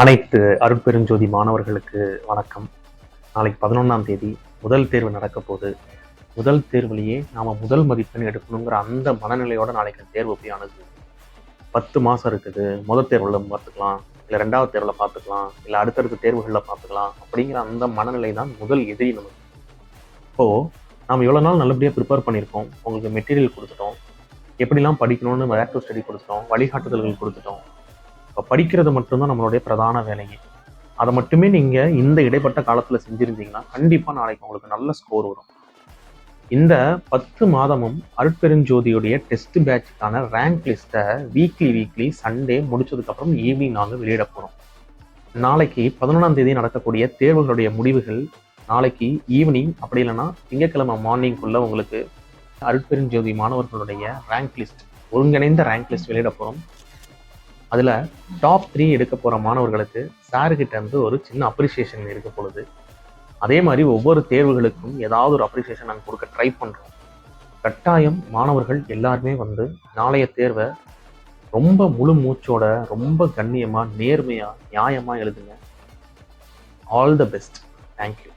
அனைத்து அருட்பெருஞ்சோதி மாணவர்களுக்கு வணக்கம். நாளைக்கு 11ஆம் தேதி முதல் தேர்வு நடக்க போகுது. முதல் தேர்வுலேயே நாம முதல் மதிப்பெண் எடுக்கணுங்கிற அந்த மனநிலையோட நாளைக்கு தேர்வு போய் அணுகுது. 10 மாசம் இருக்குது. முதல் தேர்வுல பார்த்துக்கலாம், இல்லை 2வது தேர்வுல பார்த்துக்கலாம், இல்லை அடுத்தடுத்த தேர்வுகளில் பார்த்துக்கலாம் அப்படிங்கிற அந்த மனநிலை தான் முதல் எதிரி நமக்கு. இப்போ நாம் இவ்வளோ நாள் நல்லபடியாக ப்ரிப்பேர் பண்ணியிருக்கோம். உங்களுக்கு மெட்டீரியல் கொடுத்துட்டோம், எப்படிலாம் படிக்கணும்னு வேர் டு ஸ்டடி கொடுத்துட்டோம், வழிகாட்டுதல்கள் கொடுத்துட்டோம். இப்போ படிக்கிறது மட்டும்தான் நம்மளுடைய பிரதான வேலையே. அதை மட்டுமே நீங்கள் இந்த இடைப்பட்ட காலத்தில் செஞ்சுருந்தீங்கன்னா கண்டிப்பாக நாளைக்கு உங்களுக்கு நல்ல ஸ்கோர் வரும். இந்த 10 மாதமும் அருட்பெருஞ்சோதியுடைய டெஸ்ட் பேட்சுக்கான ரேங்க் லிஸ்ட்டை வீக்லி சண்டே முடிச்சதுக்கப்புறம் ஈவினிங் நாங்கள் வெளியிட போகிறோம். நாளைக்கு 11ஆம் தேதி நடக்கக்கூடிய தேர்வுகளுடைய முடிவுகள் நாளைக்கு ஈவினிங், அப்படி இல்லைன்னா திங்கட்கிழமை மார்னிங்குள்ளே உங்களுக்கு அருட்பெருஞ்சோதி மாணவர்களுடைய ரேங்க் லிஸ்ட், ஒருங்கிணைந்த ரேங்க் லிஸ்ட் வெளியிட போகிறோம். அதில் டாப் 3 எடுக்க போகிற மாணவர்களுக்கு சார்கிட்ட இருந்து ஒரு சின்ன அப்ரிசியேஷன் இருக்க பொழுது, அதே மாதிரி ஒவ்வொரு தேர்வுகளுக்கும் ஏதாவது ஒரு அப்ரிசியேஷன் நாங்கள் கொடுக்க ட்ரை பண்ணுறோம். கட்டாயம் மாணவர்கள் எல்லாருமே வந்து நாளைய தேர்வை ரொம்ப முழு மூச்சோட, ரொம்ப கண்ணியமாக, நேர்மையாக, நியாயமாக எழுதுங்க. All the best. தேங்க்யூ.